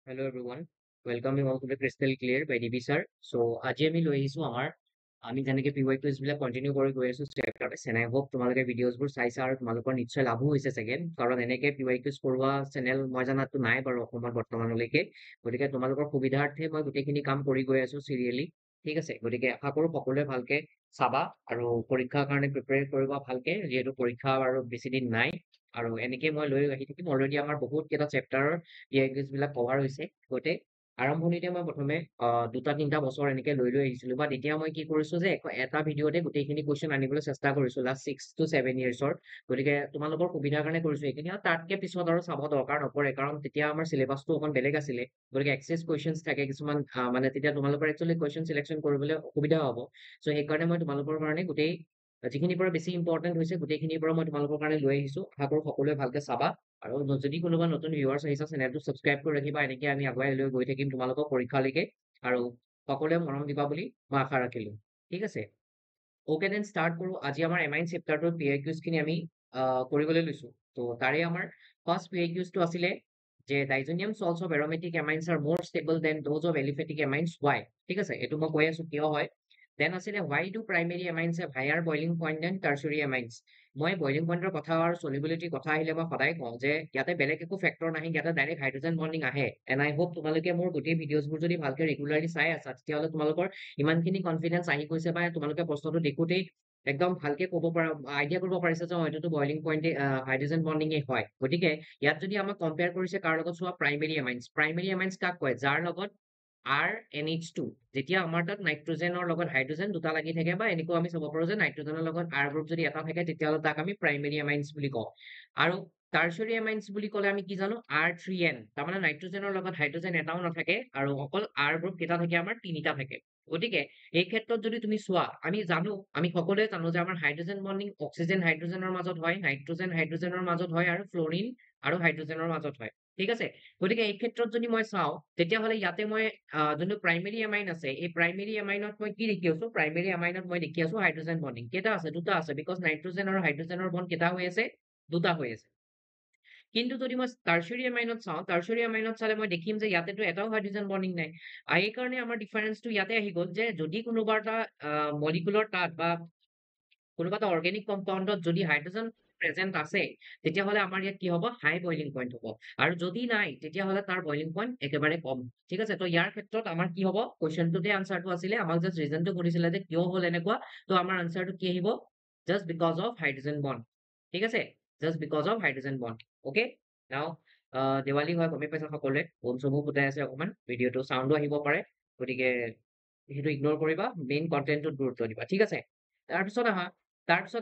Hello everyone. Welcome you all to the Crystal Clear by DB sir. So আজি আমি লৈ আহিছো আমি যেনেকে PY quiz বিলাক কন্টিনিউ কৰি গৈ আছো চেপ্টাৰ এণ্ড আই হোপ তোমালোকে ভিডিঅ'জ বোৰ চাইছা আৰু তোমালোকৰ নিশ্চয় লাভো হৈছে চাগে কাৰণ এনেকে PY quiz কৰোৱা চেনেল মই জানাতো নাই বাৰু অসমত বৰ্তমানলৈকে গতিকে তোমালোকৰ সুবিধাৰ্থে মই গোটেইখিনি কাম কৰি গৈ আছো চিৰিয়েলি ঠিক আছে গতিকে আশা কৰো সকলোৱে ভালকে চাবা আৰু পৰীক্ষাৰ কাৰণে প্ৰিপেয়াৰ কৰিবা ভালকে যিহেতু পৰীক্ষা আৰু বেছি দিন নাই আৰু এনেকে মই লৈ আহি থাকিম অলৰেডি আমাৰ বহুত কেইটা চেপ্টাৰৰ PI বিলাক কভাৰ হৈছে গোটেই আৰম্ভণিতে মই প্ৰথমে দুটা তিনিটা বছৰ এনেকে লৈ আহিছিলো বাট এতিয়া মই কি কৰিছো যে এটা ভিডিঅ'তে গোটেইখিনি কুৱেশ্যন আনিবলৈ চেষ্টা কৰিছো লাষ্ট 6 to 7 years গতিকে তোমালোকৰ সুবিধাৰ কাৰণে কৰিছো এইখিনি আৰু তাতকে পিছত আৰু চাব দৰকাৰ নপৰে কাৰণ তেতিয়া আমাৰ চিলেবাছটো অকণ বেলেগ আছিলে গতিকে এক্সেছ কুৱেশ্যনছ থাকে কিছুমান মানে তেতিয়া তোমালোকৰ একচুৱেলি কুৱেশ্যন চিলেকশ্যন কৰিবলৈ অসুবিধা হ'ব চ' সেইকাৰণে মই তোমালোকৰ কাৰণে গোটেই যিখিনিৰ পৰা বেছি ইম্পৰ্টেণ্ট হৈছে গোটেইখিনিৰ পৰা মই তোমালোকৰ কাৰণে লৈ আহিছো আশা কৰো সকলোৱে ভালকে চাবা আৰু যদি কোনোবা নতুন ভিউৱাৰ্ছ আহিছে চেনেলটো ছাবস্ক্ৰাইব কৰি ৰাখিবা এনেকে আমি আগুৱাই লৈ গৈ থাকিম তোমালোকৰ পৰীক্ষালৈকে আৰু সকলোৱে মৰম দিবা বুলি মই আশা ৰাখিলো ঠিক আছে ওকে দেন ষ্টাৰ্ট কৰো আজি আমাৰ এমাইন চেপ্টাৰটোৰ PIQs খিনি আমি কৰিবলৈ লৈছো তো তাৰে আমাৰ ফাৰ্ষ্ট PIQs টো আছিলে যে diazonium salts of aromatic amines are more stable than those of aliphatic amines why ঠিক আছে এইটো মই কৈ আছো কিয় হয় দেন আছিলে why do primary amines have higher boiling point than tertiary amines মই বইলিং পইণ্টৰ কথা আৰু সলিবিলিটিৰ কথা আহিলে মই সদায় কওঁ যে ইয়াতে বেলেগ একো ফেক্টৰ নাহে ইয়াতে ডাইৰেক্ট হাইড্ৰজেন বন্ডিং আহে এণ্ড আই হোপ তোমালোকে মোৰ গোটেই ভিডিঅ'ছবোৰ যদি ভালকে ৰেগুলাৰলি চাই আছা তেতিয়াহ'লে তোমালোকৰ ইমানখিনি কনফিডেন্স আহি গৈছে বা তোমালোকে প্ৰশ্নটো দেখোতেই একদম ভালকে ক'ব পৰা আইডিয়া কৰিব পাৰিছে যে এইটোতো বইলিং পইণ্টে হাইড্ৰজেন বন্ডিঙে হয় গতিকে ইয়াত যদি আমাক কম্পেয়াৰ কৰিছে কাৰ লগত চোৱা প্ৰাইমেৰী এমাইন্স কাক কয় যাৰ লগত RNH2 যেতিয়া আমাৰ তাত নাইট্ৰজেনৰ লগত হাইড্ৰজেন দুটা লাগি থাকে বা এনেকুৱা আমি চাব পাৰো যে নাইট্ৰজেনৰ লগত R গ্ৰুপ যদি এটা থাকে তেতিয়াহ'লে তাক আমি প্ৰাইমেৰী এমাইন্স বুলি কওঁ আৰু টাৰ্চিয়াৰী এমাইন্স বুলি ক'লে আমি কি জানো R3N তাৰমানে নাইট্ৰজেনৰ লগত হাইড্ৰজেন এটাও নাথাকে আৰু অকল R গ্ৰুপ কেইটা থাকে আমাৰ তিনিটা থাকে গতিকে এই ক্ষেত্ৰত যদি তুমি চোৱা আমি সকলোৱে জানো যে আমাৰ হাইড্ৰজেন বন্ডিং অক্সিজেন হাইড্ৰজেনৰ মাজত হয় নাইট্ৰজেন হাইড্ৰজেনৰ মাজত হয় আৰু ফ্লৰিন আৰু হাইড্ৰজেনৰ মাজত হয় ঠিক আছে গতিকে এই ক্ষেত্ৰত যদি মই চাওঁ তেতিয়াহ'লে ইয়াতে মই যোনটো প্ৰাইমেৰী এমাইন আছে এই প্ৰাইমেৰী এমাইনত মই কি দেখি আছো প্ৰাইমেৰী এমাইনত মই দেখি আছো হাইড্ৰজেন বন্ডিং কেইটা আছে দুটা আছে বিকজ নাইট্ৰজেন আৰু হাইড্ৰজেনৰ বন্ড কেইটা হৈ আছে দুটা হৈ আছে কিন্তু যদি মই টাৰ্চিয়াৰী এমাইনত চাওঁ টাৰ্চিয়াৰী এমাইনত চালে মই দেখিম যে ইয়াতেতো এটাও হাইড্ৰজেন বন্ডিং নাই এই কাৰণে আমাৰ ডিফাৰেন্সটো ইয়াতে আহি গ'ল যে যদি কোনোবা এটা মলিকুলৰ তাত বা কোনোবা এটা অৰ্গেনিক কম্পাউণ্ডত যদি হাইড্ৰজেন প্ৰেজেন্ট আছে তেতিয়াহ'লে আমাৰ ইয়াত কি হ'ব হাই বইলিং পইণ্ট হ'ব আৰু যদি নাই তেতিয়াহ'লে তাৰ বইলিং পইণ্ট একেবাৰে কম ঠিক আছে তো ইয়াৰ ক্ষেত্ৰত আমাৰ কি হ'ব কুৱেশ্যনটোতে আনচাৰটো আছিলে আমাক জাষ্ট ৰিজনটো সুধিছিলে যে কিয় হ'ল এনেকুৱা তো আমাৰ আনচাৰটো কি আহিব just because of hydrogen bond ঠিক আছে just because of hydrogen bond okay নাও দেৱালী হয় গমেই পাইছা সকলোৱে বম চমো ফুটাই আছে অকণমান ভিডিঅ'টো চাউণ্ডো আহিব পাৰে গতিকে সেইটো ইগন'ৰ কৰিবা মেইন কণ্টেণ্টটোত গুৰুত্ব দিবা ঠিক আছে তাৰপিছত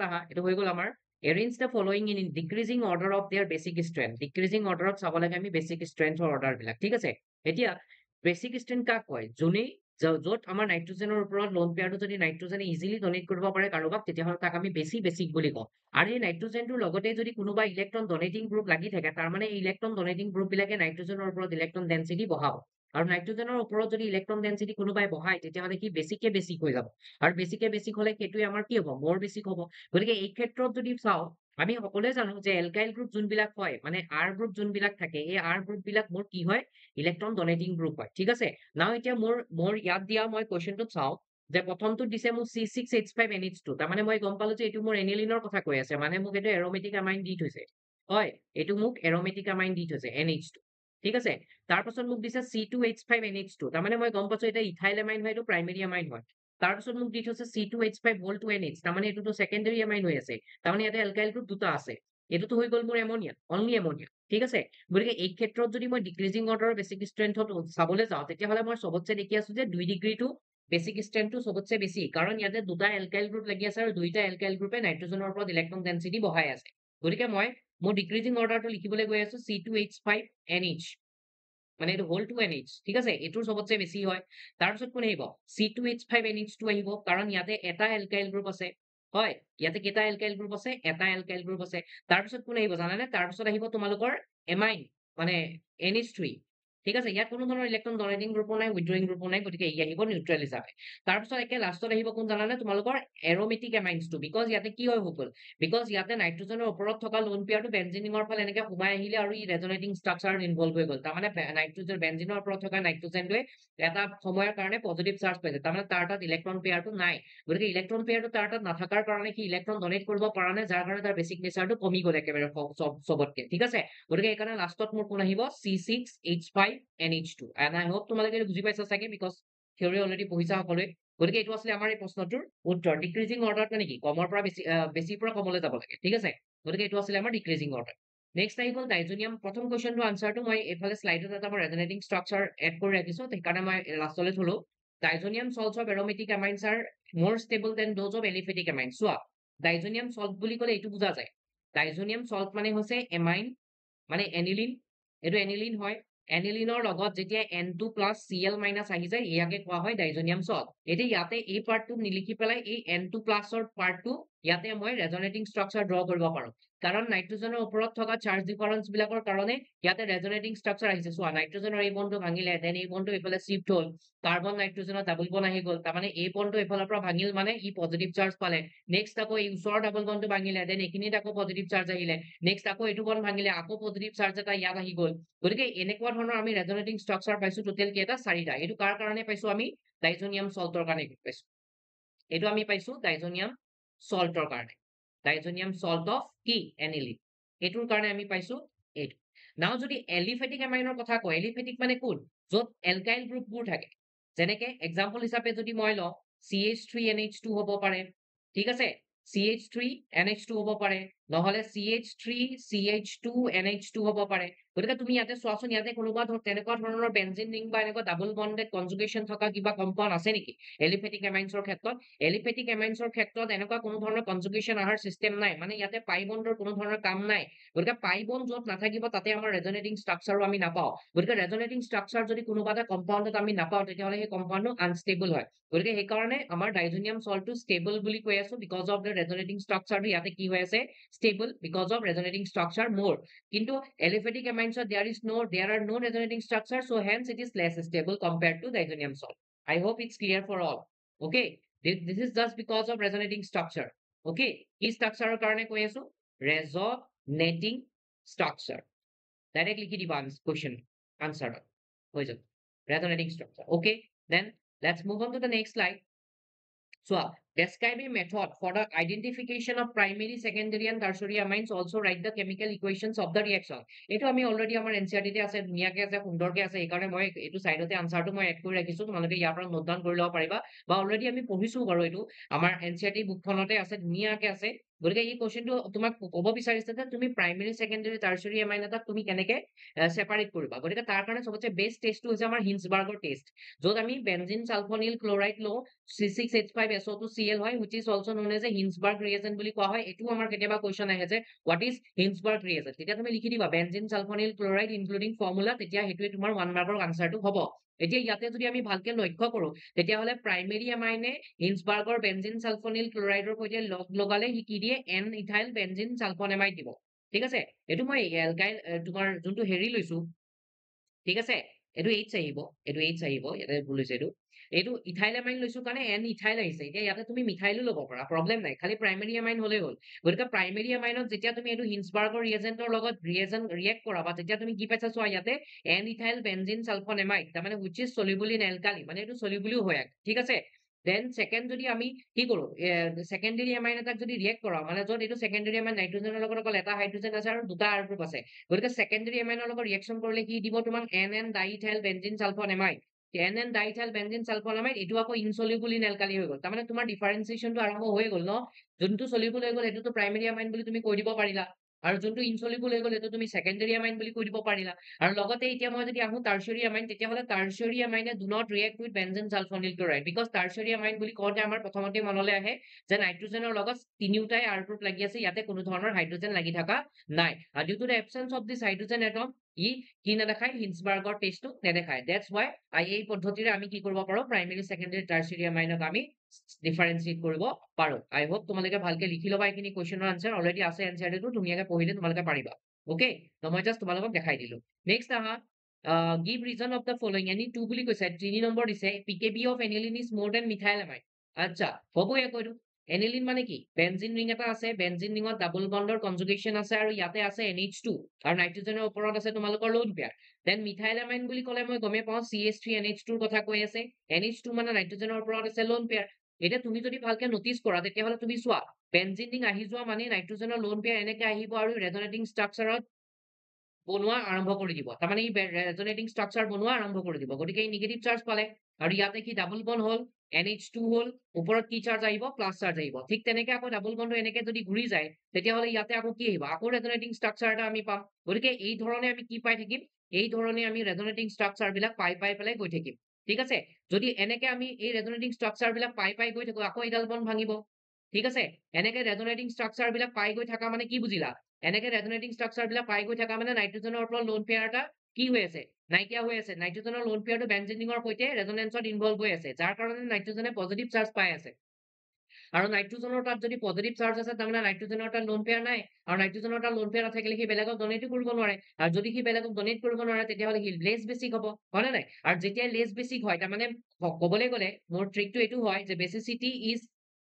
আহা এইটো হৈ গ'ল আমাৰ arrange the following in decreasing order of their basic strength decreasing order চাব লাগে আমি basic strength অৰ্ডাৰ বিলাক ঠিক আছে এতিয়া basic strength কাক কয় যোনে য'ত আমাৰ নাইট্ৰজেনৰ ওপৰত লোন পেয়াৰটো যদি নাইট্ৰজেনে ইজিলি ডনেট কৰিব পাৰে কাৰোবাক তেতিয়াহ'লে তাক আমি বেছিক বুলি কওঁ আৰু এই নাইট্ৰজেনটোৰ লগতে যদি কোনোবা ইলেক্ট্ৰন ডনেটিং গ্ৰুপ লাগি থাকে তাৰমানে এই ইলেক্ট্ৰন ডনেটিং গ্ৰুপ বিলাকে নাইট্ৰজেনৰ ওপৰত ইলেক্ট্ৰন ডেনচিটি বঢ়াব আৰু নাইট্ৰজেনৰ ওপৰত যদি ইলেক্ট্ৰন ডেনচিটি কোনোবাই বঢ়ায় তেতিয়াহ'লে কি বেছিক হৈ যাব আৰু বেছিক হলে সেইটোৱে আমাৰ কি হ'ব মোৰ বেছিক হ'ব গতিকে এই ক্ষেত্ৰত যদি চাওঁ আমি সকলোৱে জানো যে এলকাইল গ্ৰুপ যোনবিলাক হয় মানে আৰ গ্ৰুপ যোনবিলাক থাকে এই আৰ গ্ৰুপ বিলাক মোৰ কি হয় ইলেক্ট্ৰন ডনেটিং গ্ৰুপ হয় ঠিক আছে নাও এতিয়া মোৰ ইয়াত দিয়া মই কুৱেশ্যনটোত চাওঁ যে প্ৰথমটোত দিছে মোক C6H5NH2 তাৰমানে মই গম পালো যে এইটো মোৰ এনিলিনৰ কথা কৈ আছে মানে মোক এইটো এৰমেটিক এমাইন দি থৈছে হয় এইটো মোক এৰমেটিক এমাইন দি থৈছে NH2 ঠিক আছে তাৰপাছত মোক দিছে C2H5NH2 তাৰমানে মই গম পাইছো এটা ইথাইল এমাইন হয় এইটো প্ৰাইমেৰী এমাইন হয় তাৰপিছত মোক দি থৈছে C2H5 তাৰমানে এইটোতো ছেকেণ্ডাৰী এমাইন হৈ আছে তাৰমানে ইয়াতে এলকাইল গ্ৰুপ দুটা আছে এইটোতো হৈ গ'ল মোৰ এমনিয়া অনলি এমনিয়া ঠিক আছে গতিকে এই ক্ষেত্ৰত যদি মই ডিক্ৰিজিং অৰ্ডাৰৰ বেছিক ষ্ট্ৰেন্থত চাবলৈ যাওঁ তেতিয়াহ'লে মই চবতছে দেখি আছো যে 2 ডিগ্ৰীটো বেছিক ষ্ট্ৰেন্থটো চবতছে বেছি কাৰণ ইয়াতে দুটা এলকাইল গ্ৰুপ লাগি আছে আৰু দুইটা এলকাইল গ্ৰুপে নাইট্ৰজেনৰ ওপৰত ইলেক্ট্ৰন ডেনচিটি বঢ়াই আছে গতিকে মই মোৰ ডিক্ৰিজিং অৰ্ডাৰটো লিখিবলৈ গৈ আছো C2H5NH মানে এইটো হ'ল 2NH ঠিক আছে এইটোৰ চবতছে বেছি হয় তাৰপিছত কোন আহিব C2H5NH2 আহিব কাৰণ ইয়াতে এটা এলকাইল গ্ৰুপ আছে হয় ইয়াতে কেইটা এলকাইল গ্ৰুপ আছে এটা এলকাইল গ্ৰুপ আছে তাৰপিছত কোন আহিব জানানে তাৰপিছত আহিব তোমালোকৰ এমাইন মানে NH3 ঠিক আছে, ইয়াত কোনো ধৰণৰ ইলেক্ট্ৰন ডনেটিং গ্ৰুপো নাই, উইথড্ৰয়িং গ্ৰুপো নাই, গতিকে ই আহিব নিউট্ৰেল হিচাপে। তাৰপিছত একে লাষ্টত আহিব কোন জানানে, তোমালোকৰ এৰোমেটিক এমাইন্সটো। বিকজ ইয়াতে কি হৈ গ'ল, বিকজ ইয়াতে নাইট্ৰজেনৰ ওপৰত থকা লোন পেয়াৰটো বেনজিনৰ ফালে এনেকে সোমাই আহিলে আৰু ই ৰেজনেটিং ষ্ট্ৰাকচাৰত ইনভলভ হৈ গ'ল। তাৰমানে নাইট্ৰজেন বেনজিনৰ ওপৰত থকা নাইট্ৰজেনটোৱে এটা সময়ৰ কাৰণে পজিটিভ চাৰ্জ পাইছে, তাৰমানে তাৰ তাত ইলেক্ট্ৰন পেয়াৰটো নাই। গতিকে ইলেক্ট্ৰন পেয়াৰটো তাৰ তাত নাথাকাৰ কাৰণে সি ইলেক্ট্ৰন ডনেট কৰিব পৰা নাই, যাৰ কাৰণে তাৰ বেছিক নেচাৰটো কমি গ'ল একেবাৰে চবতকে। ঠিক আছে, গতিকে এইকাৰণে লাষ্টত মোৰ কোন আহিব, C6H5NH2। এণ্ড আই হোপ তোমালোকে বুজি পাইছা চাগে, বিকজ থিয়ৰী অলৰেডি পঢ়িছা সকলোৱে। গতিকে এইটো আছিলে আমাৰ এই প্ৰশ্নটোৰ উত্তৰ। ডিক্ৰিজিং অৰ্ডাৰত মানে কি, কমৰ পৰা বেছিৰ পৰা কমলৈ যাব লাগে। ঠিক আছে, গতিকে এইটো আছিলে আমাৰ ডিক্ৰিজিং অৰ্ডাৰ। নেক্সট আহি গ'ল ডাইজনিয়াম। প্ৰথম কুৱেশ্যনটো আনচাৰটো মই এইফালে শ্লাইডত এটা মই ৰেজনেটিং ষ্ট্ৰাকচাৰ এড কৰি ৰাখিছো, সেইকাৰণে মই লাষ্টলৈ থলো। Diazonium salts of aromatic amines are more stable than those of aliphatic amines। চোৱা, ডাইজনিয়াম সল্ট বুলি ক'লে এইটো বুজা যায়, ডাইজনিয়াম সল্ট মানে হৈছে এমাইন, মানে এনিলিন। এইটো এনিলিন হয়, এনিলিনৰ লগত যেতিয়া N2+Cl- আহি যায়, ইয়াকে কোৱা হয় ডাইজনিয়াম সল্ট। এতিয়া ইয়াতে এই পাৰ্টটো নিলিখি পেলাই এই N2+ পাৰ্টটো ইয়াতে মই ৰেজনেটিং ষ্ট্ৰাকচাৰ ড্ৰ কৰিব পাৰো, কাৰণ নাইট্ৰজেনৰ ওপৰত থকা চাৰ্জ ডিফাৰেন্স বিলাকৰ কাৰণে ইয়াতে ৰেজনেটিং ষ্ট্ৰাকচাৰ আহিছে। চোৱা, নাইট্ৰজেনৰ এই বন্ধটো ভাঙিলে, দেন এই বন্ধটো এইফালে শিফ্ট হ'ল, কাৰ্বন নাইট্ৰজেনৰ ডাবল বন্ড আহি গ'ল, তাৰমানে এই বন্ডটো এইফালৰ পৰা ভাঙিল, মানে ই পজিটিভ চাৰ্জ পালে। নেক্সট আকৌ এই ওচৰৰ ডাবল বন্ডটো ভাঙিলে, দেন এইখিনিত আকৌ পজিটিভ চাৰ্জ আহিলে। নেক্সট আকৌ এইটো বন্ড ভাঙিলে, আকৌ পজিটিভ চাৰ্জ এটা ইয়াত আহি গ'ল। গতিকে এনেকুৱা ধৰণৰ আমি ৰেজনেটিং ষ্ট্ৰাকচাৰ পাইছো টোটেল কেইটা, 4টা। এইটো কাৰ কাৰণে পাইছো, আমি ডাইজনিয়াম সল্টৰ কাৰণে পাইছো। এইটো আমি পাইছো ডাইজনিয়াম সল্টৰ কাৰণে, ডাইজনিয়াম সল্ট অফ কি, এনিলিন। এইটোৰ কাৰণে আমি পাইছো এইটো। নাও যদি এলিফেটিক এমাইনৰ কথা কয়, এলিফেটিক মানে কোন, য'ত এলকাইল গ্ৰুপবোৰ থাকে। যেনেকে এক্সাম্পল হিচাপে যদি মই লওঁ, CH3NH2 হ'ব পাৰে। ঠিক আছে, CH3NH2 হ'ব পাৰে, নহলে CH3CH2NH2 হ'ব পাৰে। গতিকে তুমি ইয়াতে চোৱাচোন, ইয়াতে কোনোবা তেনেকুৱা ধৰণৰ বেনজিন ৰিং বা এনেকুৱা ডাবল বন্ডেড কনজুগেশ্যন থকা কিবা কম্পাউণ্ড আছে নেকি এলিফেটিক এমাইন্সৰ ক্ষেত্ৰত? এলিফেটিক এমাইন্সৰ ক্ষেত্ৰত এনেকুৱা কোনো ধৰণৰ কনজুগেশ্যন অহাৰ চিষ্টেম নাই, মানে ইয়াতে পাই বণ্ডৰ কোনো ধৰণৰ কাম নাই। গতিকে পাই বণ্ড য'ত নাথাকিব তাতে আমাৰ ৰেজনেটিং ষ্ট্ৰাকচাৰো আমি নাপাওঁ। গতিকে ৰেজনেটিং ষ্ট্ৰাকচাৰ যদি কোনোবা এটা কম্পাউণ্ডত আমি নাপাওঁ, তেতিয়াহ'লে সেই কম্পাউণ্ডটো আনষ্টেবল হয়। গতিকে সেইকাৰণে আমাৰ ডাইজনিয়াম সল্টটো ষ্টেবল বুলি কৈ আছো, বিকজ অফ দ্য ৰেজনেটিং ষ্ট্ৰাকচাৰটো ইয়াতে কি হৈ আছে, ষ্টেবল, বিকজ অফ ৰেজনেটিং ষ্ট্ৰাকচাৰ মোৰ। কিন্তু aliphatic এমাইন্সত there are no resonating structure, so hence it is less stable compared to diazonium salt. I hope it's clear for all. Okay, this is just because of resonating structure. Okay, কি structure কাৰণে কৈ আছো, resonating structure। Direct লিখি দিবা question answer হৈ যাব, resonating structure। Okay, then let's move on to the next slide. So, describe a method for the identification of primary, secondary, and tertiary amines. Also write the chemical equations of the reaction. এইটো আমি already আমাৰ NCERT তে আছে, ধুনীয়াকে আছে, সুন্দৰকে আছে। এইকাৰণে মই এইটো সাইডতে আনসাৰটো মই এড কৰি ৰাখিছো, তোমালোকে ইয়াৰ পৰা নোট ডাউন কৰি ল'ব পাৰিবা, বা অলৰেডি আমি পঢ়িছো বাৰু, এইটো আমাৰ এনচিআৰটি বুকখনতে আছে, ধুনীয়াকে আছে। গতিকে এই কোৱেশ্চনটো তোমাক ক'ব বিচাৰিছে যে তুমি প্ৰাইমেৰী, সেকেন্ডাৰী, টাৰ্চিয়াৰী এমাইন এটাক তুমি কেনেকে সেপাৰেট কৰিবা। গতিকে তাৰ কাৰণে সবতছে বেষ্ট টেষ্টটো হৈছে আমাৰ হিন্সবাৰ্গৰ টেষ্ট, য'ত আমি বেনজিন সালফনিল ক্লোৰাইড লওঁ, C6H5SO2Cl হয়, which is also known as a Hinsberg reagent বুলি কোৱা হয়। এইটো আমাৰ কেতিয়াবা কোৱেশ্চন আহে যে what is Hinsberg reagent, তেতিয়া তুমি লিখি দিবা benzene sulphonyl chloride including formula, তেতিয়া সেইটোৱে তোমাৰ 1 মাৰ্কৰ আনসাৰটো হ'ব। এতিয়া ইয়াতে যদি আমি ভালকে লক্ষ্য কৰো, তেতিয়াহ'লে প্ৰাইমেৰী এমাইনে হিন্সবাৰ্গৰ বেনজিন সালফনিল ক্লোৰাইডৰ সৈতে লগ লগালে সি কি দিয়ে, এন ইথাইল বেনজিন সালফনেমাইড দিব। ঠিক আছে, এইটো মই এলকাইল তোমাৰ যোনটো হেৰি লৈছো, ঠিক আছে, এইটো H আহিব, এইটো H আহিব, ইয়াতে ভুল হৈছে। এইটো ইথাইল এমাইন লৈছো কাৰণে এন ইথাইল আহিছে। এতিয়া ইয়াতে তুমি মিথাইলো ল'ব পাৰা, প্ৰব্লেম নাই, খালি প্ৰাইমেৰী এমাইন হ'লেই হ'ল। গতিকে প্ৰাইমেৰী এমাইনত যেতিয়া তুমি এইটো হিন্সবাৰ্গৰ ৰিয়েজেন্টৰ লগত ৰিয়েক্ট কৰাবা, তেতিয়া তুমি কি পাইছা চোৱা, ইয়াতে এন ইথাইল বেনজিন সালফনেমাইড, তাৰমানে which is soluble in alkali, মানে এইটো soluble হয়। ঠিক আছে, দেন সেকেন্ড যদি আমি কি কৰো, সেকেন্ডাৰী এমাইন এটাক যদি ৰিয়েক্ট কৰাও, মানে য'ত এইটো সেকেন্ডাৰী এমাইন নাইট্ৰজেনৰ লগত অকল এটা হাইড্ৰজেন আছে আৰু দুটা আৰ গ্ৰুপ আছে, গতিকে সেকেন্ডাৰী এমাইনৰ লগত ৰিয়েকচন কৰিলে কি দিব তোমাক, N diethyl benzene সালফনেমাইড। N diethyl benzene সালফনেমাইড, এইটো আকৌ ইনসলিউবল ইন এলকালি হৈ গ'ল। তাৰমানে তোমাৰ ডিফাৰেন্সিয়েচনটো আৰম্ভ হৈ গ'ল ন, যোনটো সলিউবল হৈ গ'ল সেইটোতো প্ৰাইমেৰী এমাইন বুলি তুমি কৈ দিব পাৰিলা, আৰু যোনটো ইনসলিউবল হৈ গ'ল সেইটো তুমি সেকেন্ডাৰী এমাইন বুলি কৈ দিব পাৰিলা। আৰু লগতে এতিয়া মই যদি আহো টাৰ্চিয়াৰী এমাইন, তেতিয়াহ'লে টাৰ্চিয়াৰী এমাইনে do not react with benzene sulphonyl chloride, because tertiary amine বুলি কওঁতে আমাৰ প্ৰথমতে মনলৈ আহে যে নাইট্ৰজেনৰ লগত তিনিওটাই আৰ গ্ৰুপ লাগি আছে, ইয়াতে কোনো ধৰণৰ হাইড্ৰজেন লাগি থকা নাই। আৰু due to the absence of this hydrogen atom, ই কি নেদেখায়, হিন্সবাৰ্গৰ টেষ্টটো নেদেখায়। দ্যাটছ ৱাই এই পদ্ধতিৰে আমি কি কৰিব পাৰো, প্ৰাইমেৰী, সেকেন্ডাৰী, টাৰ্চিয়াৰী এমাইনক আমি ডিফাৰেন্সিয়েট কৰিব পাৰো। আই হোপ তোমালোকে ভালকে লিখি ল'বা এইখিনি কুৱেশ্যনৰ আনসাৰ, অলৰেডি আছে এনচিআৰটিটো, ধুনীয়াকে পঢ়িলে তোমালোকে পাৰিবা। ওকে, মই জাষ্ট তোমালোকক দেখাই দিলো। নেক্সট আহা, give reason of the following any two বুলি কৈছে 3 নম্বৰ দিছে PKB of aniline is more than methylamine আচ্ছা হ'ব ইয়া কৈছো aniline মানে কি বেনজিন ৰিং এটা আছে বেনজিন ৰিঙত ডাবল বন্ডৰ কনজুগেশ্যন আছে আৰু ইয়াতে আছে NH2 আৰু নাইট্ৰজেনৰ ওপৰত আছে তোমালোকৰ লোন পেয়াৰ দেন মিথাইলামাইন বুলি ক'লে মই গমে পাওঁ CH3NH2 ৰ কথা কৈ আছে NH2 মানে নাইট্ৰজেনৰ ওপৰত আছে লোন পেয়াৰ এতিয়া তুমি যদি ভালকে নটিচ কৰা তেতিয়াহ'লে তুমি চোৱা বেনজিন ৰিং আহি যোৱা মানে নাইট্ৰজেনৰ লোন পেয়াৰ এনেকে আহিব আৰু ৰেজনেটিং ষ্ট্ৰাকচাৰত বনোৱা আৰম্ভ কৰি দিব তাৰমানে ই ৰেজনেটিং ষ্ট্ৰাকচাৰ বনোৱা আৰম্ভ কৰি দিব গতিকে ই নিগেটিভ চাৰ্জ পালে আৰু ইয়াতে কি ডাবল বন্ড হ'ল NH2 হ'ল ওপৰত কি চাৰ্জ আহিব প্লাছ চাৰ্জ আহিব ঠিক তেনেকে আকৌ ডাবল বন্ডটো এনেকে যদি ঘূৰি যায় তেতিয়াহ'লে ইয়াতে আকৌ কি আহিব আকৌ ৰেজনেটিং ষ্ট্ৰাকচাৰ এটা আমি পাম গতিকে এই ধৰণে আমি কি পাই থাকিম এই ধৰণে আমি ৰেজনেটিং ষ্ট্ৰাকচাৰ বিলাক পাই পেলাই গৈ থাকিম ঠিক আছে যদি এনেকে আমি এই ৰেজনেটিং ষ্ট্ৰাকচাৰ বিলাক পাই গৈ থাকো আকৌ এইডাল বন্ড ভাঙিব ঠিক আছে এনেকে ৰেজনেটিং ষ্ট্ৰাকচাৰ বিলাক পাই গৈ থকা মানে কি বুজিলা এনেকে ৰেজনেটিং ষ্ট্ৰাকচাৰ বিলাক পাই গৈ থকা মানে নাইট্ৰজেনৰ ওপৰত লোন পেয়াৰ এটা কি হৈ আছে নাইকিয়া হৈ আছে নাইট্ৰজেনৰ লোন পেয়াৰটো বেনজিন ৰিঙৰ সৈতে ৰেজনেন্সত ইনভলভ হৈ আছে যাৰ কাৰণে নাইট্ৰজেনে পজিটিভ চাৰ্জ পাই আছে আৰু নাইট্ৰজেনৰ তাত যদি পজিটিভ চাৰ্জ আছে তাৰমানে নাইট্ৰজেনৰ তাত লোন পেয়াৰ নাই আৰু নাইট্ৰজেনৰ তাত লোন পেয়াৰ নাথাকিলে সি বেলেগক ডনেটো কৰিব নোৱাৰে আৰু যদি সি বেলেগক ডনেট কৰিব নোৱাৰে তেতিয়াহ'লে সি লেছ বেছিক হ'ব হয় নে নাই আৰু যেতিয়া লেছ বেছিক হয় তাৰমানে ক'বলৈ গ'লে মোৰ ট্ৰিকটো এইটো হয় যে বেচিচিটি ইজ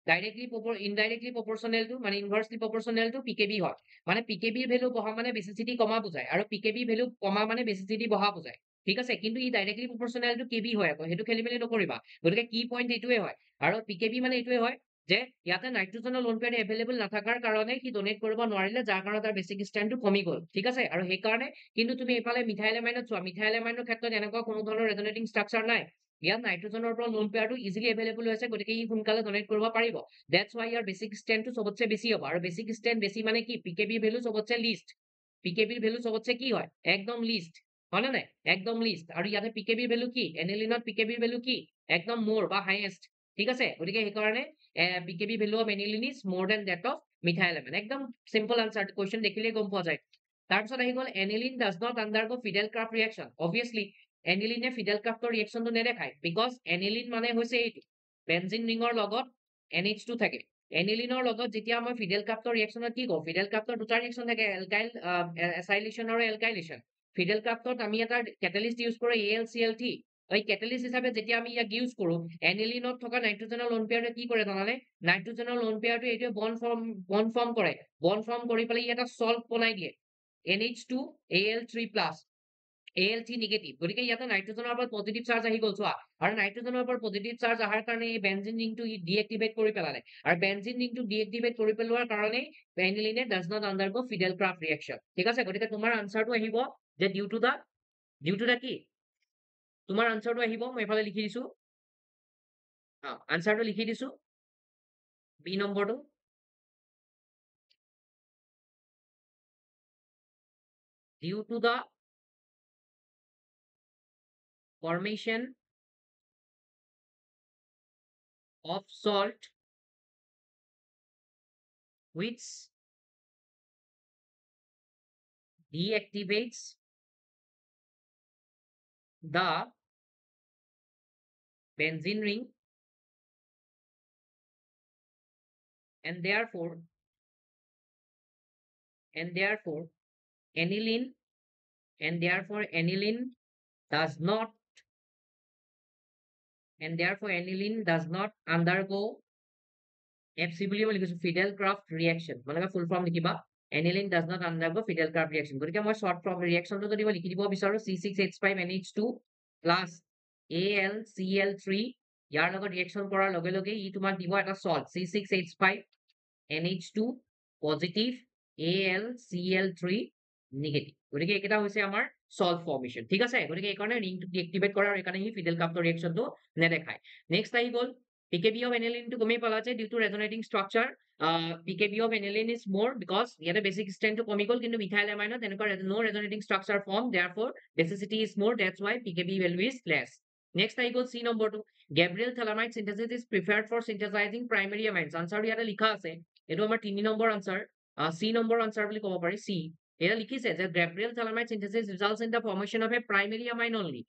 ইনডাইৰেক্টলি প্ৰপৰচনেল টু মানে ইনভাৰ্সলি প্ৰপৰচনেল টু পিকেবি হয় মানে পিকেবিৰ ভেলু বহা মানে বেচিচিটি কমা বুজায় আৰু পিকেবি ভেলু কমা মানে বেচিচিটি বহা বুজায় ঠিক আছে কিন্তু ই ডাইৰেক্টলি প্ৰপৰচনেল টু কেবি হয় আকৌ সেইটো খেলি মেলি নকৰিবা গতিকে কি পইণ্ট এইটোৱে হয় আৰু পিকেবি মানে এইটোৱে হয় যে ইয়াতে নাইট্ৰজেনৰ লোন পেয়াৰ এভেইলেবল নাথাকাৰ কাৰণে সি ডনেট কৰিব নোৱাৰিলে যাৰ কাৰণে তাৰ বেচিক ষ্ট্ৰেন্থটো কমি গ'ল ঠিক আছে আৰু সেইকাৰণে কিন্তু তুমি এইফালে মিথাইলামাইনত চোৱা মিথাইলামাইনৰ ক্ষেত্ৰত এনেকুৱা কোনো ধৰণৰ ৰেজনেটিং ষ্ট্ৰাকচাৰ নাই ইয়াত নাইট্ৰজেনৰ পৰা লোন পেয়াৰটো ইজিলি এভেইলেবল হৈছে গতিকে ই সোনকালে ডনেট কৰিব পাৰিব দ্যাটছ ৱাই ইয়াৰ বেচিক ষ্ট্ৰেন্থটো চবতছে বেছি হ'ব আৰু বেচিক ষ্ট্ৰেন্থ বেছি মানে কি পিকেবিৰ ভেলু চবতছে লিষ্ট পিকেবিৰ ভেলু চবতছে কি হয় একদম লিষ্ট হয় নে নাই একদম লিষ্ট আৰু ইয়াতে পিকেবিৰ ভেলু কি এনিলিনত পিকেবিৰ ভেলু কি একদম মোৰ বা হাইয়েষ্ট ঠিক আছে গতিকে সেইকাৰণে pKb value of aniline is more than that of methylamine একদম চিম্পল আনসাৰ কুৱেশ্যন দেখিলেই গম পোৱা যায় তাৰপিছত আহি গ'ল aniline does not undergo Friedel Crafts reaction obviously এনিলিনে ফিডেল ক্ৰাফ্টৰ ৰিয়েকশ্যনটো নেদেখায় বিকজ এনিলিন মানে হৈছে এইটো বেনজিন ৰিঙৰ লগত NH2 থাকে এনিলিনৰ লগত যেতিয়া মই ফিডেল ক্ৰাফ্টৰ ৰিয়েকশ্যনত কি কওঁ ফিডেল ক্ৰাফ্টৰ দুটা ৰিয়েকশ্যন থাকে এলকাইল এসাইলেশ্যন আৰু এলকাইলেশ্যন ফিডেল ক্ৰাফ্টত আমি এটা কেটালিষ্ট ইউজ কৰোঁ AlCl3 এই কেটালিষ্ট হিচাপে যেতিয়া আমি ইয়াক ইউজ কৰোঁ এনিলিনত থকা নাইট্ৰজেনৰ লোন পেয়াৰে কি কৰে জানানে নাইট্ৰজেনৰ লোন পেয়াৰটো এইটোৱে বন্ড ফৰ্ম কৰে বন্ড ফৰ্ম কৰি পেলাই ই এটা সল্ট বনাই দিয়ে NH2 Al3+ AL3 নিগেটিভ গতিকে ইয়াতে নাইট্ৰজেনৰ ওপৰত পজিটিভ চাৰ্জ আহি গ'ল চোৱা আৰু নাইট্ৰজেনৰ ওপৰত পজিটিভ চাৰ্জ অহাৰ কাৰণে এই বেনজিন ৰিংটো ডিএক্টিভেট কৰি পেলালে আৰু বেনজিন ৰিংটো ডিএক্টিভেট কৰি পেলোৱাৰ কাৰণে এনিলিনে does not undergo Friedel Crafts reaction ঠিক আছে গতিকে তোমাৰ আনসাৰটো আহিব যে ডিউ টু দা কি তোমাৰ আনসাৰটো আহিব মই এফালে লিখি দিছো আনসাৰটো লিখি দিছো বি নম্বৰটো due to the formation of salt which deactivates the benzene ring and therefore aniline does not undergo FC বুলি মই লিখিছো ফিডেল ক্ৰাফ্ট ৰিয়েকশ্যন মানে ফুল ফৰ্ম লিখিবা aniline does not undergo Friedel Crafts reaction গতিকে মই short form ৰিয়েকশ্যনটো যদি মই লিখি দিব বিচাৰো C6H5NH2 প্লাছ AlCl3 ইয়াৰ লগত ৰিয়েকশ্যন কৰাৰ লগে লগে ই তোমাক দিব এটা salt C6H5NH2 positive AlCl3 negative গতিকে এইকেইটা হৈছে আমাৰ সল্ট ফৰ্মেশ্যন ঠিক আছে গতিকে এইকাৰণে ৰিংটো ডিএক্টিভেট কৰা আৰু এইকাৰণে সি ফিডেল ক্ৰাফ্টৰ ৰিয়েকশ্যনটো নেদেখায় নেক্সট আহি গ'ল PKB of aniline to গমেই পালা যে due to resonating structure PKB of aniline is more because ইয়াতে basic strength to কমি গ'ল কিন্তু মিথাইলামাইনত তেনেকুৱা no resonating structure form therefore basicity is more that's why PKB value is less next আহি গ'ল C নম্বৰটো Gabriel thalamide synthesis is preferred for synthesizing primary amines answer ইয়াতে লিখা আছে এইটো আমাৰ 3 number answer C number answer বুলি ক'ব পাৰি C এটা লিখিছে যে Gabriel thalamide synthesis results in the formation of a primary amine only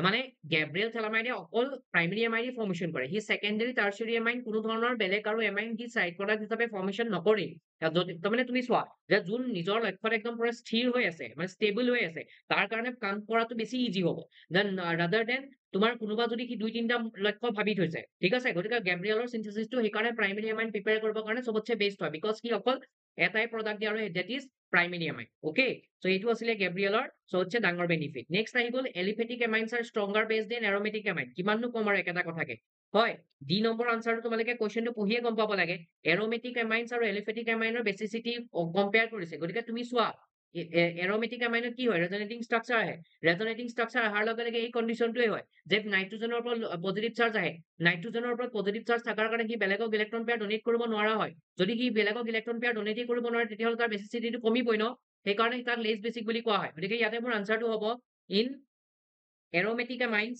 মানে Gabriel thalamide অকল primary amine formation কৰে হি secondary tertiary amine কোনো ধৰণৰ বেলেগ আৰু amine কি side product হিচাপে formation নকৰে তাৰমানে তুমি চোৱা যে যোন নিজৰ লক্ষ্যত একদম পুৰা স্থিৰ হৈ আছে মানে ষ্টেবল হৈ আছে তাৰ কাৰণে কাম কৰাটো বেছি ইজি হ'ব দেন ৰাদাৰ দেন তোমাৰ কোনোবা যদি সি 2-3টা লক্ষ্য ভাবি থৈছে ঠিক আছে গতিকে গেব্ৰিয়েলৰ চিন্থেসিসটো সেইকাৰণে প্ৰাইমেৰী এমাইন প্ৰিপেয়াৰ কৰিবৰ কাৰণে চবতছে বেষ্ট হয় বিকজ সি অকল এটাই প্ৰডাক্ট দিয়ে আৰু that is primary amine okay so' এইটো আছিলে গেব্ৰিয়েলৰ চবতছে ডাঙৰ বেনিফিট নেক্সট আহি গ'ল aliphatic amines are stronger base than aromatic amine কিমাননো কম আৰু একেটা কথাকে হয় ডি নম্বৰ আনসাৰটো তোমালোকে কুৱেশ্যনটো পঢ়িয়ে গম পাব লাগে এৰমেটিক এমাইনছ আৰু এলিফেটিক এমাইনৰ বেচিচিটি কম্পেয়াৰ কৰিছে গতিকে তুমি চোৱা এৰমেটিক এমাইনত কি হয় ৰেজনেটিং ষ্ট্ৰাকচাৰ আহে ৰেজনেটিং ষ্ট্ৰাকচাৰ অহাৰ লগে লগে এই কণ্ডিশ্যনটোৱে হয় যে নাইট্ৰজেনৰ ওপৰত পজিটিভ চাৰ্জ আহে নাইট্ৰজেনৰ ওপৰত পজিটিভ চাৰ্জ থকাৰ কাৰণে সি বেলেগক ইলেক্ট্ৰন পেয়াৰ ডনেট কৰিব নোৱাৰা হয় যদি সি বেলেগক ইলেক্ট্ৰন পেয়াৰ ডনেটেই কৰিব নোৱাৰে তেতিয়াহ'লে তাৰ বেচিচিটিটো কমিবই ন সেইকাৰণে তাক লেছ বেচিক বুলি কোৱা হয় গতিকে ইয়াতে মোৰ আনসাৰটো হ'ব in এৰমেটিক এমাইনছ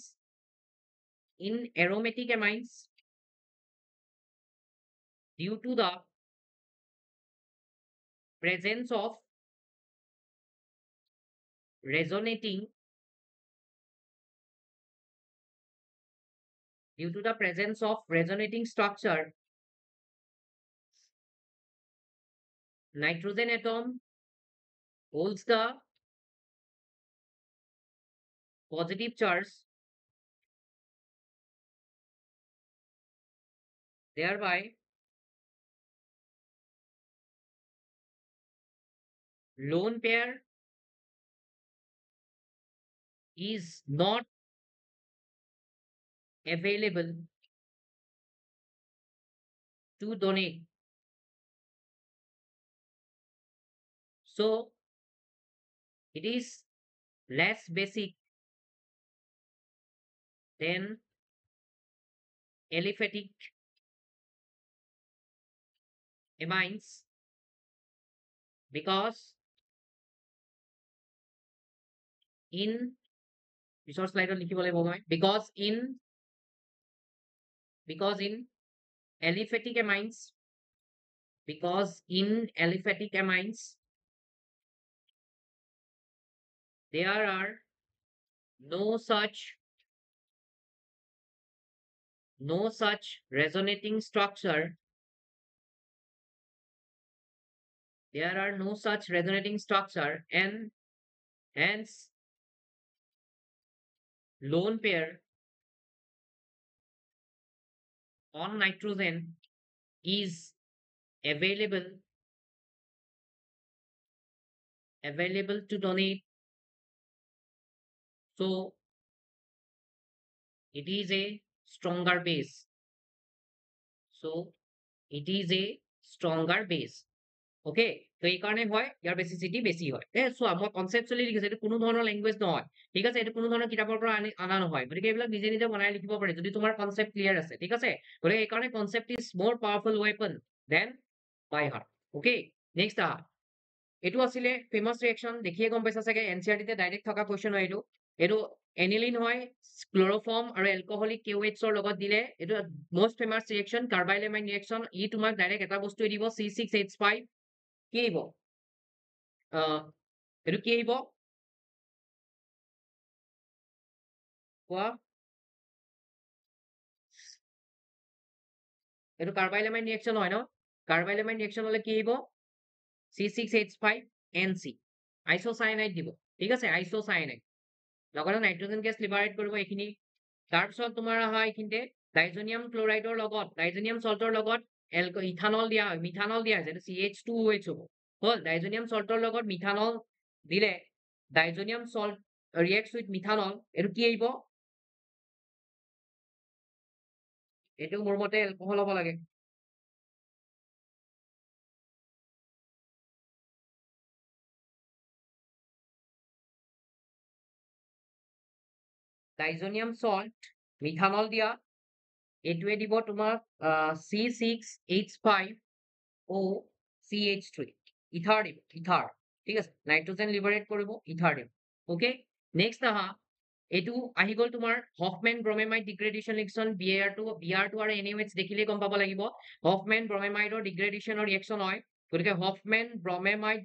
due to the presence of resonating structure nitrogen atom holds the positive charge thereby lone pair is not available to donate so it is less basic than aliphatic amines because in পিছৰ স্লাইডত লিখিব লাগিব মই because in aliphatic amines there are no such resonating structure and hence lone pair on nitrogen is available to donate so it is a stronger base okay তো এই কাৰণে হয় ইয়াৰ বেচিচিটি বেছি হয় চোৱা মই কনচেপচুৱেলি লিখিছো এইটো কোনো ধৰণৰ লেংগুৱেজ নহয় ঠিক আছে এইটো কোনো ধৰণৰ কিতাপৰ পৰা অনা নহয় গতিকে এইবিলাক নিজে নিজে বনাই লিখিব পাৰে যদি তোমাৰ কনচেপ্ট ক্লিয়াৰ আছে ঠিক আছে গতিকে এইকাৰণে কনচেপ্ট ইজ মোৰ powerful weapon then by heart okay next আহা এইটো আছিলে ফেমাছ ৰিয়েকশ্যন দেখিয়ে গম পাইছা চাগে এনচিআৰটিতে ডাইৰেক্ট থকা কুৱেশ্যন হয় এইটো এনিলিন হয় ক্লৰফৰ্ম আৰু এলকহলিক কেওএইচৰ লগত দিলে এইটো মোষ্ট ফেমাছ ৰিয়েকশ্যন কাৰ্বাইলেমাইন ৰিয়েকশ্যন ই তোমাক ডাইৰেক্ট এটা বস্তুৱে দিব C6H5 কি আহিব এইটো কি আহিব কোৱা এইটো কাৰ্বাইলেমাইন ৰিয়েকশ্যন হয় ন কাৰ্বাইলেমাইন ৰিয়েকশ্যন হলে কি আহিব C6H5NC আইসোসায়ানাইড দিব ঠিক আছে আইসোসায়ানাইড লগতে নাইট্ৰজেন গেছ লিবাৰেট কৰিব এইখিনি তাৰপিছত তোমাৰ আহা এইখিনিতে ডাইজনিয়াম ক্লৰাইডৰ লগত ডাইজনিয়াম সল্টৰ লগত ইথানল দিয়া হয় মিথানল দিয়া হয় যেটো CH2OH হ'ব হল ডাইজনিয়াম সল্টৰ লগত মিথানল দিলে diazonium salt reacts with methanol এইটো কি আহিব এইটো মোৰ মতে এলকহল হ'ব লাগে ডাইজনিয়াম সল্ট মিথানল দিয়া এইটোৱে দিব তোমাক C6H5OCH3 ইথাৰ দিব ইথাৰ ঠিক আছে নাইট্ৰজেন লিবাৰেট কৰিব ইথাৰ দিব ওকে নেক্সট আহা এইটো আহি গ'ল তোমাৰ হফমেন ব্ৰমেমাইড ডিগ্ৰেডেশ্যন ৰিয়েকশ্যন BR2 আৰু NaOH দেখিলে গম পাব লাগিব হফমেন ব্ৰমেমাইডৰ ডিগ্ৰেডেশ্যনৰ ৰিয়েকশ্যন হয় গতিকে হফমেন ব্ৰমেমাইড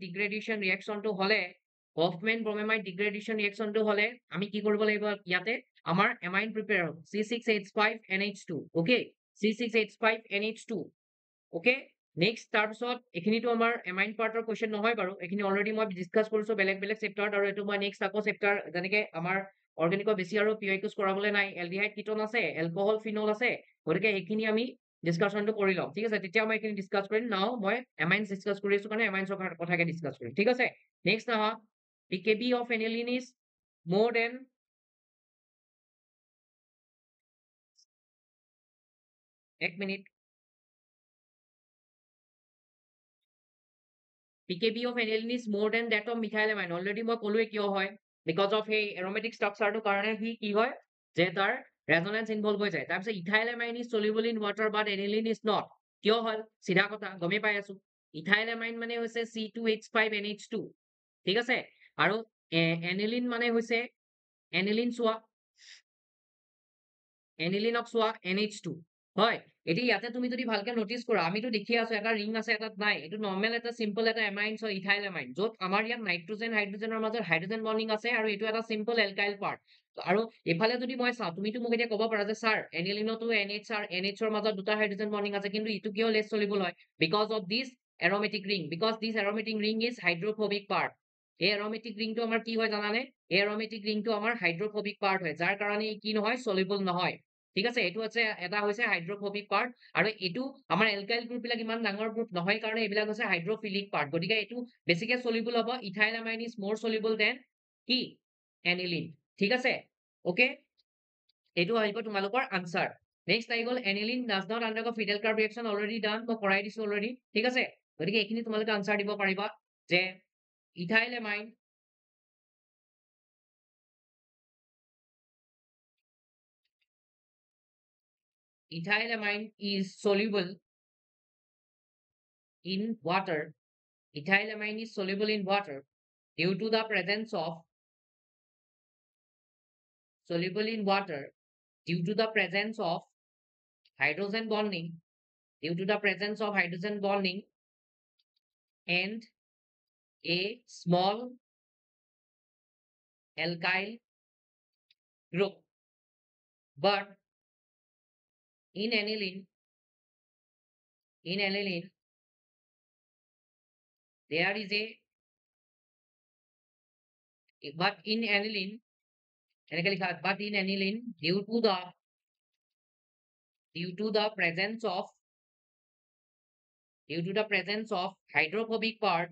ডিগ্ৰেডেশ্যন ৰিয়েকশ্যনটো হলে আমি কি কৰিব লাগিব ইয়াতে আমাৰ এমাইন প্ৰিপেয়াৰ হ'ব C6H5NH2 okay C6H5NH2 okay next তাৰপিছত এইখিনিতো আমাৰ এমাইন পাৰ্টৰ কুৱেশ্যন নহয় বাৰু, এইখিনি অলৰেডি মই ডিছকাছ কৰিছো বেলেগ বেলেগ চেপ্টাৰত, আৰু এইটো মই নেক্সট আকৌ চেপ্টাৰ যেনেকে আমাৰ অৰ্গেনিকৰ বেছি আৰু পিঅ'ইকিউজ কৰাবলৈ নাই, এলডিহাইড কিটন আছে, এলকহল ফিনল আছে, গতিকে এইখিনি আমি ডিছকাছনটো কৰি লম, ঠিক আছে? তেতিয়া মই এইখিনি ডিছকাছ কৰিম। নাও মই এমাইনছ ডিছকাছ কৰি আছো কাৰণে এমাইনছৰ কথাকে ডিছকাছ কৰিম, ঠিক আছে? নেক্সট আহা, pKb of aniline is more than এক minute, pKb of aniline is more than that of methylamine, already মই ক'লোৱে কিয় হয়, বিকজ অফ সেই এৰমেটিক ষ্ট্ৰাকচাৰটোৰ কাৰণে সি কি হয় যে তাৰ ৰেজনেন্স ইনভলভ হৈ যায়। তাৰপিছত ethylamine is soluble in water but aniline is not, কিয় হ'ল? চিধা কথা গমেই পাই আছো, ইথাইলামাইন মানে হৈছে C2H5NH2, ঠিক আছে? আৰু এনিলিন মানে হৈছে, এনিলিন চোৱা, এনিলিনক চোৱা NH2, হয়? এতিয়া ইয়াতে তুমি যদি ভালকে নটিচ কৰা, আমিতো দেখি আছো এটা ৰিং আছে এটাত নাই, এইটো নৰ্মেল এটা চিম্পল এটা এমাইনছ হয় ইথাইলামাইন, য'ত আমাৰ ইয়াত নাইট্ৰজেন হাইড্ৰজেনৰ মাজত হাইড্ৰজেন বন্ডিং আছে, আৰু এইটো এটা চিম্পল এলকাইল পাৰ্ট। আৰু এইফালে যদি মই চাওঁ, তুমিতো মোক এতিয়া ক'ব পাৰা যে ছাৰ এনিলিনতো NH আৰু NHৰ মাজত দুটা হাইড্ৰজেন বন্ডিং আছে, কিন্তু ইটো কিয় লেছ সলিউবল হয়? Because of this aromatic ring, because this aromatic ring is hydrophobic part. এই এৰমেটিক ৰিংটো আমাৰ কি হয় জানানে? এই এৰমেটিক ৰিংটো আমাৰ হাইড্ৰফোবিক পাৰ্ট হয়, যাৰ কাৰণে ই কি নহয়, সলিউবল নহয়, ঠিক আছে? এইটো আছে, এটা হৈছে হাইড্ৰফোবিক পাৰ্ট, আৰু এইটো আমাৰ এলকাইল গ্ৰুপ বিলাক ইমান ডাঙৰ গ্ৰুপ নহয় কাৰণে এইবিলাক হৈছে হাইড্ৰফিলিক পাৰ্ট, গতিকে এইটো বেছিকে সলিউবল হ'ব। ইথাইলামাইন ইজ মোৰ সলিউবল দেন কি? এনিলিন, ঠিক আছে? ওকে, এইটো আহিব তোমালোকৰ আনসাৰ। নেক্সট আহি গ'ল, aniline does not undergo Friedel Crafts reaction, already done, মই কৰাই দিছো অলৰেডি, ঠিক আছে? গতিকে এইখিনি তোমালোকে আনসাৰ দিব পাৰিবা যে ইথাইলামাইন is soluble in water. Ethylamine is soluble in water due to the presence of soluble in water due to the presence of hydrogen bonding, due to the presence of hydrogen bonding and a small alkyl group. But in aniline there is a, but in aniline due to the presence of hydrophobic part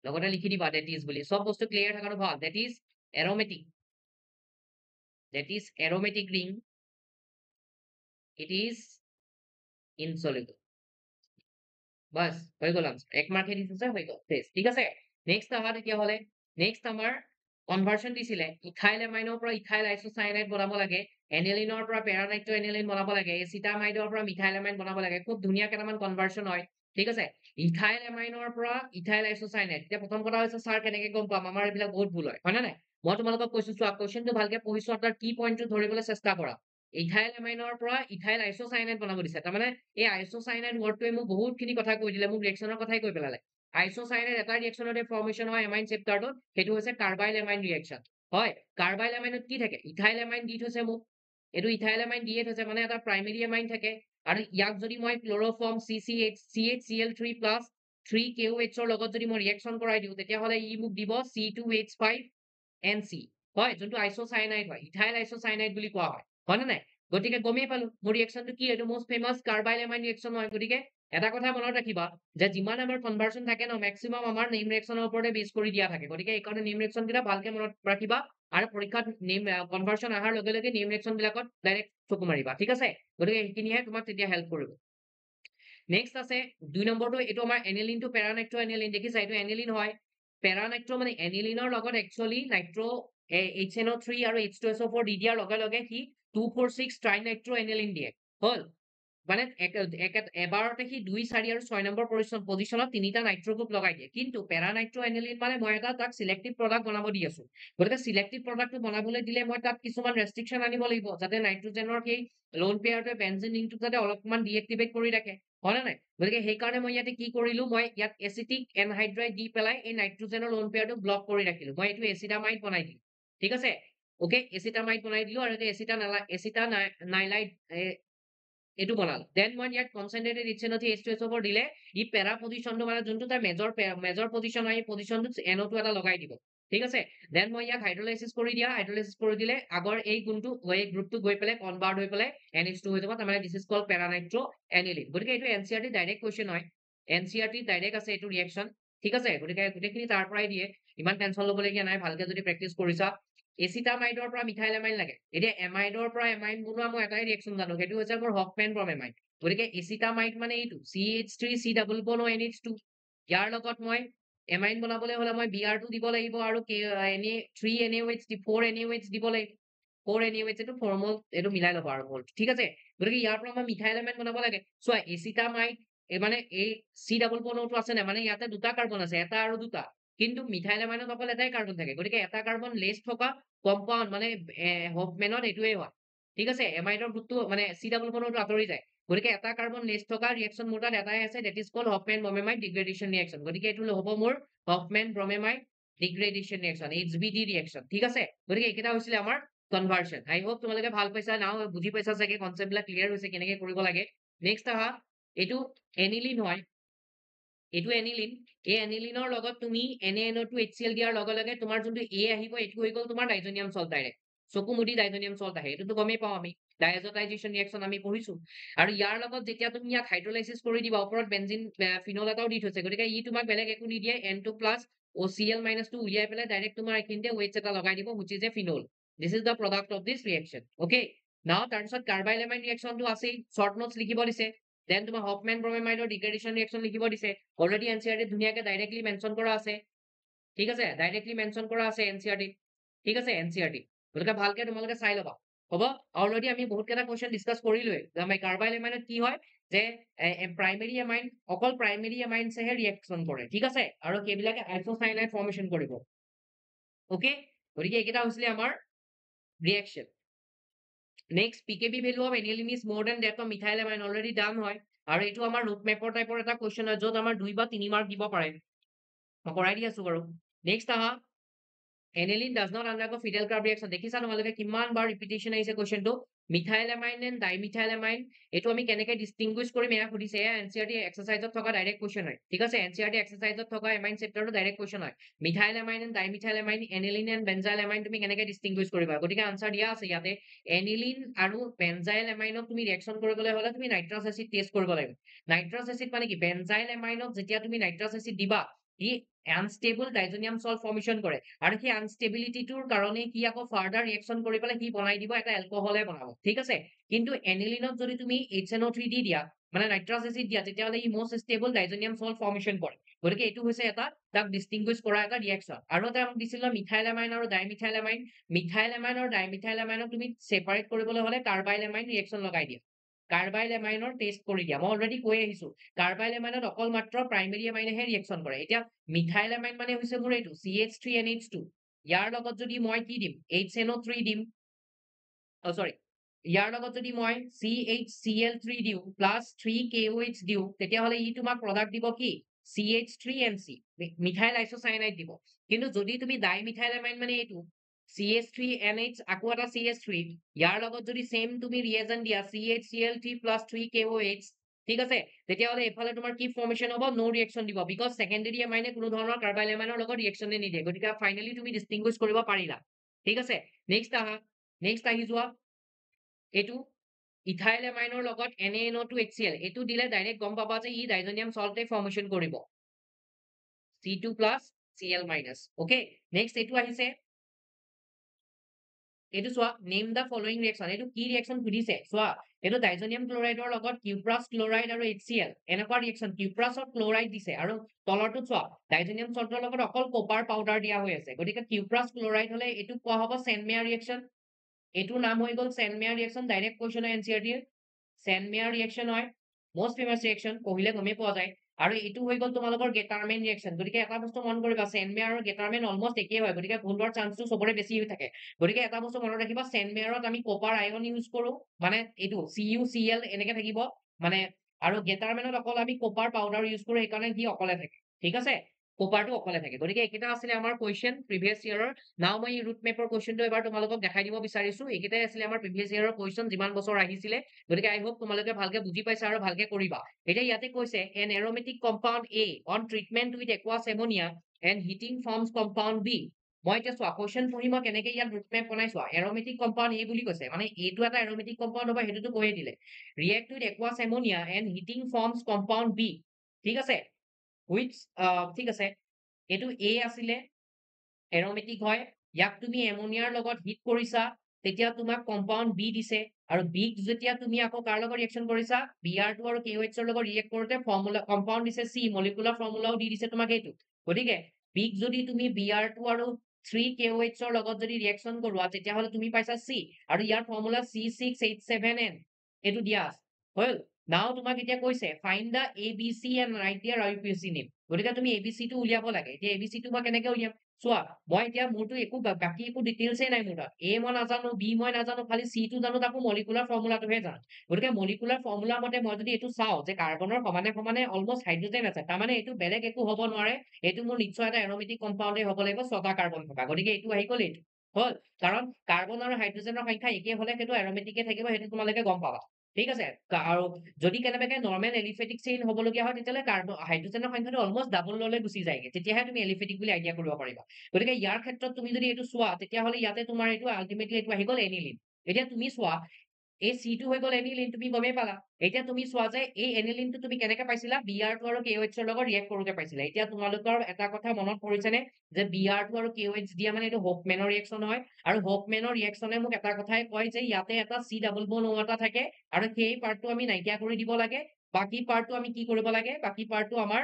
লগতে লিখি দিবা that is বুলি, সব বস্তু clear থাকাটো ভাল। that is aromatic ring, it is insoluble, বাস হৈ গ'ল আনসার, এক মার্কে দিছে হৈ গ'ল, ঠিক আছে? নেক্সট আহা তেতিয়া হলে, নেক্সট আমাৰ কনভাৰ্সন দিছিলে, ইথাইলামাইনৰ পৰা ইথাইল আইসোসায়ানাইড বনাব লাগে, এনিলিনৰ পৰা পেৰানাইট্ৰো এনিলিন বনাব লাগে, এচিটামাইডৰ পৰা মিথাইলামাইন বনাব লাগে, খুব ধুনীয়া কেইটামান কনভাৰ্সন হয়, ঠিক আছে? ইথাইলামাইনৰ পৰা ইথাইল আইসোসায়ানাইড, এতিয়া প্ৰথম কথা হৈছে ছাৰ কেনেকে গম পাম? আমাৰ এইবিলাক বহুত ভুল হয় নে নাই? মই তোমালোকক কৈছো চোৱা, কোৱেশ্চনটো ভালকে পঢ়িছো, তাৰ কি পইণ্টটো ধৰিবলৈ চেষ্টা কৰা। ইথাইলামাইনৰ পৰা ইথাইল আইসোসায়ানাইড বনাব দিছে, তাৰমানে এই আইসোসায়ানাইড ৱৰ্ডটোৱে মোক বহুতখিনি কথা কৈ দিলে, মোক ৰিয়েকচনৰ কথাই কৈ পেলালে। আইসোসায়ানাইড এটা ৰিয়েকচনতে ফৰ্মেশন হয় এমাইন চেপ্টাৰটোত, সেইটো হৈছে কাৰ্বাইল এমাইন ৰিয়েকচন, হয়? কাৰ্বাইল এমাইনত কি থাকে? ইথাইলামাইন দি থৈছে মোক, এইটো ইথাইলামাইন দিয়ে থৈছে, মানে এটা প্ৰাইমেৰী এমাইন থাকে, আৰু ইয়াক যদি মই ক্লৰোফৰ্ম CHCl3 + 3KOH ৰ লগত যদি মই ৰিয়েকচন কৰাই দিওঁ, তেতিয়াহ'লে ই মোক দিব C2H5NC, হয়? যোনটো আইসোসায়ানাইড হয়, ইথাইল আইসোসায়ানাইড বুলি কোৱা হয় নে নাই? গতিকে গমেই পালো মোৰ ৰিয়েকচনটো কি, এইটো মোষ্ট ফেমাছ কাৰ্বাইল এমাইন ৰিয়েকচন হয়। গতিকে এটা কথা মনত ৰাখিবা যে যিমান আমাৰ কনভাৰ্সন থাকে ন, মেক্সিমাম আমাৰ নেম ৰিয়েকচনৰ ওপৰতে বেছ কৰি দিয়া থাকে, গতিকে এইকাৰণে নেম ৰিয়েকচন কেইটা ভালকে মনত ৰাখিবা, আৰু পৰীক্ষাত নেম কনভাৰ্সন অহাৰ লগে লগে নেম ৰিয়েকচন বিলাকত ডাইৰেক্ট চকু মাৰিবা, ঠিক আছে? গতিকে সেইখিনিহে তোমাক তেতিয়া হেল্প কৰিব। নেক্সট আছে 2 নম্বৰটো, এইটো আমাৰ এনিলিনটো পেৰানাইট্ৰো এনিলিন, দেখিছা এইটো এনিলিন হয়। পেৰানাইট্ৰো মানে এনিলিনৰ লগত একচুয়ালি নাইট্ৰো HNO3 আৰু H2SO4 দি দিয়াৰ লগে লগে সি 2,4,6 ট্ৰাইনাইট্ৰো এনিলিন দিয়ে, হল? মানে এবাৰতে সি 2, 4 আৰু 6 নম্বৰ পজিশনত তিনিটা নাইট্ৰো গ্ৰুপ লগাই দিয়ে, কিন্তু পেৰানাইট্ৰো এনিলিন মানে মই এটা তাক সিলেক্টিভ প্ৰডাক্ট বনাব দি আছো, গতিকে সিলেক্টিভ প্ৰডাক্টটো বনাবলৈ দিলে মই তাত কিছুমান ৰেষ্ট্ৰিকশন আনিব লাগিব, যাতে নাইট্ৰোজেনৰ সেই লোন পেয়াৰটোৱে বেনজিন ৰিংটো যাতে অলপমান ডিএক্টিভেট কৰি ৰাখে, হয় নে নাই? গতিকে সেইকাৰণে মই ইয়াতে কি কৰিলো, মই ইয়াত এচিটিক এনহাইড্ৰাইড দি পেলাই এই নাইট্ৰোজেনৰ লোন পেয়াৰটো ব্লক কৰি ৰাখিলো, মই এইটো এচিটামাইড বনাই দিলো, ঠিক আছে? ওকে এচিটামাইড বনাই দিলো আৰু এচিটানাইলাইড এইটো বনালো দেন মই ইয়াত কনচেন্ট্ৰেটেড এইচএনঅ3 H2SO4 দিলে ই পেৰা পজিশনটো মানে যোনটো তাৰ মেজৰ পজিশন হয় পজিশনটো NO2 এটা লগাই দিব ঠিক আছে দেন মই ইয়াক হাইড্ৰোলাইসিস কৰি দিলে আগৰ এই গুণটো এই গ্ৰুপটো গৈ পেলাই কনভাৰ্ট হৈ পেলাই NH2 হৈ যাব তাৰমানে দিস ইজ কল্ড পেৰানাইট্ৰো এনিলিন গতিকে এইটো এনসিআৰটি ডাইৰেক্ট কোৱেশ্চন হয় এনসিআৰটি ডাইৰেক্ট আছে এইটো ৰিঅ্যাকশন ঠিক আছে গতিকে গোটেইখিনি তাৰ পৰাই দিয়ে ইমান টেনচন ল'বলগীয়া নাই ভালকে যদি প্ৰেক্টিস কৰিছা এচিটামাইডৰ পৰা মিথাইল এমাইন লাগে এতিয়া এমাইডৰ পৰা এমাইন বনোৱা মই এটাই ৰিঅ্যাকশন জানো সেইটো হৈছে মোৰ হফম্যান ব্ৰম এমাইন গতিকে এচিটামাইড মানে এইটো CH3 C double bond NH2 ইয়াৰ লগত মই এমাইন বনাবলৈ হলে মই Br2 দিব লাগিব আৰু Na3NaOH 4NaOH দিব লাগিব 4NaOH এটো ফৰ্মল এটো মিলাই ল'ব আৰু বল ঠিক আছে গতিকে ইয়াৰ পৰা মই মিথাইল এমাইন বনাব লাগে সো এচিটামাইড মানে এই C ডাবল বন্ডটো আছে না মানে ইয়াতে দুটা কাৰ্বন আছে এটা আৰু দুটা কিন্তু মিথাইল এমাইনত অকল এটাই কাৰ্বন থাকে গতিকে এটা কাৰ্বন লেছ থকা কম্পাউন্ড মানে হফম্যানত এটোৱে হয় ঠিক আছে এমাইডৰ গ্ৰুপটো মানে C ডাবল বন্ডটো আঁতৰি যায় গতিকে এটা কাৰ্বন লেছ থকা ৰিঅ্যাকশন মোৰ তাত এটাই আছে that is called Hofmann bromamide degradation reaction গতিকে এইটো হ'ব মোৰ Hofmann bromamide degradation reaction HBD reaction ঠিক আছে গতিকে এইকেইটা হৈছিল আমাৰ কনভাৰ্সন আই হোপ তোমালোকে ভাল পাইছা নাও বুজি পাইছা চাগে কনসেপ্টবিলাক ক্লিয়াৰ হৈছে কেনেকৈ কৰিব লাগে নেক্সট আহা এইটো এনিলিন হয় এইটো এনিলিন এই এনিলিনৰ লগত তুমি NaNO2 HCl দিয়াৰ লগে লগে তোমাৰ যোনটো A আহিব এইটো হৈ গ'ল তোমাৰ ডাইজনিয়াম সল্ট ডাইৰেক্ট চকু মুদি ডাইজনিয়াম সল্ট আহে এইটো গমেই পাওঁ আমি ডাইএজটাইজেশন ৰিঅ্যাকশন আমি পঢ়িছো আৰু ইয়াৰ লগত যেতিয়া তুমি ইয়াক হাইড্ৰোলাইসিস কৰি দিবা ওপৰত বেনজিন ফিনল এটাও দি থৈছে গতিকে ই তোমাক বেলেগ একো নিদিয়ে N2 প্লাছ OCl-2 উলিয়াই পেলাই ডাইৰেক্ট তোমাৰ এইখিনিতে ওয়েটছ এটা লগাই দিব which is a phenol this is the product of this reaction okay now তাৰপিছত কাৰ্বাইলেমাইন ৰিঅ্যাকশনটো আছেই শৰ্ট নোটস লিখিব দিছে দেন তোমাৰ হফম্যান ব্ৰমেমাইডৰ ডিগ্ৰেডেশন ৰিঅ্যাকশন লিখিব দিছে অলৰেডি এনসিআৰটি ধুনীয়াকে ডাইৰেক্টলি মেনশন কৰা আছে ঠিক আছে ডাইৰেক্টলি মেনশন কৰা আছে এনসিআৰটি ঠিক আছে এনসিআৰটি গতিকে ভালকে তোমালোকে চাই ল'বা হ'ব অলৰেডি আমি বহুত কেইটা কোৱেশ্চন ডিসকাস কৰিলোৱে যে কাৰ্বাইল এমাইনত কি হয় যে প্ৰাইমেৰী এমাইন অকল প্ৰাইমেৰী এমাইনছেহে ৰিঅ্যাকশন কৰে ঠিক আছে আৰু কেবিলাকে আইসোসাইনাইড ফৰ্মেশন কৰিব ওকে গতিকে এইকেইটা হৈছিলে আমাৰ reaction next pKb value of aniline is more than that of methyl amine already done হয় আৰু এইটো আমাৰ ৰুট মেপৰ টাইপৰ এটা কোৱেশ্চন হয় য'ত আমাৰ 2 বা 3 মাৰ্ক দিব পাৰে মই কৰাই দি আছো বাৰু নেক্সট আহা aniline does not undergo Friedel Crab reaction দেখিছা তোমালোকে কিমান বাৰ ৰিপিটিশন আহিছে কোৱেশ্চনটো methyl amine and dimethyl amine এইটো আমি কেনেকৈ ডিস্টিংগুইশ কৰিম এয়া সুধিছে এয়া এনসিআৰটি এক্সাৰসাইজত থকা ডাইৰেক্ট কোৱেশ্চন হয় ঠিক আছে এনসিআৰটি এক্সাৰসাইজত থকা এমাইন চেপ্টাৰটো ডাইৰেক্ট কোৱেশ্চন হয় methyl amine and dimethyl amine aniline and benzyl amine তুমি কেনেকৈ ডিস্টিংগুইশ কৰিবা গতিকে আনসাৰ দিয়া আছে ইয়াতে এনিলিন আৰু বেনজাইল এমাইনক তুমি ৰিঅ্যাকশন কৰিবলৈ হলে তুমি নাইট্ৰাছ এসিড টেষ্ট কৰিব লাগিব নাইট্ৰাছ এসিড মানে কি বেনজাইল এমাইনক যেতিয়া তুমি নাইট্ৰাছ এসিড দিবা ই আনস্টেবল ডাইজনিয়াম সল্ট ফৰ্মেশন কৰে আৰু সেই আনস্টেবিলিটিটোৰ কাৰণে কি আকৌ ফাৰ্দাৰ ৰিঅ্যাকশন কৰি পেলাই কি বনাই দিব এটা এলকহলে বনাব ঠিক আছে কিন্তু এনিলিনত যদি তুমি HNO3 দি দিয়া মানে নাইট্ৰাছ এসিড দিয়া তেতিয়াহলে ই most stable diazonium salt formation কৰে গতিকে এইটো হৈছে এটা তাক ডিস্টিংগুইশ কৰা এটা ৰিঅ্যাকশন আৰু এটা আমাক দিছিল মিথাইল এমাইন আৰু ডাইমিথাইল এমাইন আৰু ডাইমিথাইল এমাইনক তুমি সেপাৰেট কৰিবলৈ হলে কাৰ্বাইল এমাইন ৰিঅ্যাকশন লগাই দিয়া কাৰ্বাইল এমাইনৰ টেষ্ট কৰি দিয়া মই অলৰেডি কৈ আহিছো কাৰ্বাইল এমাইনত অকল মাত্ৰ প্ৰাইমেৰী এমাইনেহে ৰিঅ্যাকশন কৰে এতিয়া মিথাইল এমাইন মানে হৈছে মোৰ এইটো CH3NH2 ইয়াৰ লগত যদি মই কি দিম HNO3 দিম সৰি ইয়াৰ লগত যদি মই CHCl3 দিও প্লাস 3KOH দিও তেতিয়াহলে ই তোমাক প্ৰডাক্ট দিব কি CH3NC মিথাইল আইসোসায়ানাইড দিব কিন্তু যদি তুমি ডাইমিথাইল এমাইন মানে এইটো CH3NH আকৌ এটা CH3 ইয়াৰ লগত যদি সেম তুমি ৰিএজেন্ট দিয়া CHCl3 প্লাস 3KOH ঠিক আছে তেতিয়াহলে এফালে তোমাৰ কি ফৰ্মেশন হ'ব নো ৰিঅ্যাকশন দিব বিকজ সেকেন্ডাৰী এমাইনে কোনো ধৰণৰ কাৰ্বাইল এমাইনৰ লগত ৰিঅ্যাকশনে নিদিয়ে গতিকে ফাইনালি তুমি ডিস্টিংগুইশ কৰিব পাৰিলা ঠিক আছে নেক্সট আহি যোৱা এইটো ইথাইল এমাইনৰ লগত NaNO2 HCl এইটো দিলে ডাইৰেক্ট গম পাবা যে ই ডাইজনিয়াম সল্টে ফৰ্মেশন কৰিব C2 plus Cl minus okay next এইটো আহিছে এইটো চোৱা নেম দা ফলোইং ৰিঅ্যাকশন এইটো কি ৰিঅ্যাকশন সুধিছে চোৱা এইটো ডাইজনিয়াম ক্লোৰাইডৰ লগত কিউপ্ৰাছ ক্লোৰাইড আৰু HCl এনেকুৱা ৰিঅ্যাকশন কিউপ্ৰাছৰ ক্লোৰাইড দিছে আৰু তলৰটো চোৱা ডাইজনিয়াম সল্টৰ লগত অকল কপাৰ পাউডাৰ দিয়া হৈ আছে গতিকে কিউপ্ৰাছ ক্লোৰাইড হলে এইটো কোৱা হ'ব চেনমেয়াৰ ৰিঅ্যাকশন এইটো নাম হৈ গ'ল চেনমেয়াৰ ৰিঅ্যাকশন ডাইৰেক্ট কোৱেশ্চন হয় এনসিআৰটি চেনমেয়াৰ ৰিঅ্যাকশন হয় মোস্ট ফেমাস ৰিঅ্যাকশন পঢ়িলে গমেই পোৱা যায় আৰু এইটো হৈ গ'ল তোমালোকৰ গেটাৰমেন ৰিঅ্যাকশন গতিকে এটা বস্তু মন কৰিবা চেনমেয়াৰ আৰু গেটাৰমেন অলমোস্ট একেই হয় গতিকে ভুল হোৱাৰ চান্সটো সবৰে বেছি হৈ থাকে গতিকে এটা বস্তু মনত ৰাখিবা চেনমেয়াৰত আমি কপাৰ আয়ন ইউজ কৰো মানে এইটো CuCl এনেকে থাকিব মানে আৰু গেটাৰমেনত অকল আমি কপাৰ পাউডাৰ ইউজ কৰো সেইকাৰণে কি অকলে থাকে ঠিক আছে কোপাৰটো অকলে থাকে গতিকে এইকেইটা আছিলে আমাৰ কুৱেশ্যন প্ৰিভিয়াছ ইয়াৰৰ নাও মই ৰুট মেপৰ কুৱেশ্যনটো এবাৰ তোমালোকক দেখাই দিব বিচাৰিছো এইকেইটাই আছিলে আমাৰ প্ৰিভিয়াছ ইয়াৰৰ কুৱেশ্যন যিমান বছৰ আহিছিলে গতিকে আই হোপ তোমালোকে ভালকে বুজি পাইছা আৰু ভালকে কৰিবা এতিয়া ইয়াতে কৈছে an aromatic compound A on treatment with aqueous ammonia and heating forms compound B মই এতিয়া চোৱা কুৱেশ্যন পঢ়ি মই কেনেকে ইয়াত ৰুট মেপ বনাই চোৱা এৰোমেটিক কম্পাউণ্ড এ বুলি কৈছে মানে এইটো এটা এৰোমেটিক কম্পাউণ্ড হ'ব সেইটোতো কৈয়ে দিলে react with aqueous ammonia and heating forms compound B ঠিক আছে উইথ ঠিক আছে এইটো এ আছিলে এৰোমেটিক হয় ইয়াক তুমি এমোনিয়াৰ লগত হিট কৰিছা তেতিয়া তোমাক কম্পাউণ্ড বি দিছে আৰু বিক যেতিয়া তুমি আকৌ কাৰ লগত ৰিয়েকশ্যন কৰিছা বিআৰ2 আৰু কেওএইচৰ লগত ৰিয়েক্ট কৰোতে ফৰ্মুলা কম্পাউণ্ড দিছে চি মলিকুলাৰ ফৰ্মুলাও দি দিছে তোমাক এইটো গতিকে বিক যদি তুমি বিআৰ2 আৰু 3KOHৰ লগত যদি ৰিয়েকশ্যন কৰোৱা তেতিয়াহ'লে তুমি পাইছা চি আৰু ইয়াৰ ফৰ্মুলা C6H7N এইটো দিয়া আছে হ'ল নাও তোমাক এতিয়া কৈছে find the ABC and write their IUPAC name গতিকে তুমি ABC টো উলিয়াব লাগে এতিয়া ABC টো মই কেনেকে উলিয়াম চোৱা মই এতিয়া মোৰতো একো বাকী একো ডিটেইলছে নাই মোৰ তাত এ মই নাজানো বি মই নাজানো খালি চি টো জানো তাকো মলিকুলাৰ ফৰ্মুলাটোহে জানো গতিকে মলিকুলাৰ ফৰ্মুলা মতে মই যদি এইটো চাওঁ যে কাৰ্বনৰ সমানে সমানে অলমষ্ট হাইড্ৰজেন আছে তাৰমানে এইটো বেলেগ একো হ'ব নোৱাৰে এইটো মোৰ নিশ্চয় এটা এৰোমেটিক কম্পাউণ্ডে হ'ব লাগিব 6টা কাৰ্বন থকা গতিকে এইটো আহি গ'ল এইটো হ'ল কাৰণ কাৰ্বন আৰু হাইড্ৰজেনৰ সংখ্যা একে হ'লে সেইটো এৰোমেটিকে থাকিব সেইটো তোমালোকে গম পাবা ঠিক আছে আৰু যদি কেনেবাকে নৰ্মেল এলিফেটিক চেইন হ'বলগীয়া হয় তেতিয়াহ'লে হাইড্ৰজেনৰ সংখ্যাটো অলমষ্ট ডাবল ললে গুচি যায়গে তেতিয়াহে তুমি এলিফেটিক বুলি আইডিয়া কৰিব পাৰিবা গতিকে ইয়াৰ ক্ষেত্ৰত তুমি যদি এইটো চোৱা তেতিয়াহ'লে ইয়াতে তোমাৰ এইটো আল্টিমেটলি এইটো আহি গ'ল এনিলিন এতিয়া তুমি চোৱা এই চিটো হৈ গ'ল এনিলিন তুমি গমেই পালা এতিয়া তুমি চোৱা যে এই এনিলিনটো তুমি কেনেকে পাইছিলা বিআৰ2 আৰু কেওএইচৰ লগত ৰিয়েক্ট কৰোতে পাইছিলা এতিয়া তোমালোকৰ এটা কথা মনত পৰিছেনে যে বিআৰ2 আৰু কেওএইচ দিয়া মানে এইটো হোফমেনৰ ৰিয়েকশ্যন হয় আৰু হোফমেনৰ ৰিয়েকশ্যনে মোক এটা কথাই কয় যে ইয়াতে এটা চি ডাবল বন্ড ও এটা থাকে আৰু সেই পাৰ্টটো আমি নাইকিয়া কৰি দিব লাগে বাকী পাৰ্টটো আমি কি কৰিব লাগে বাকী পাৰ্টটো আমাৰ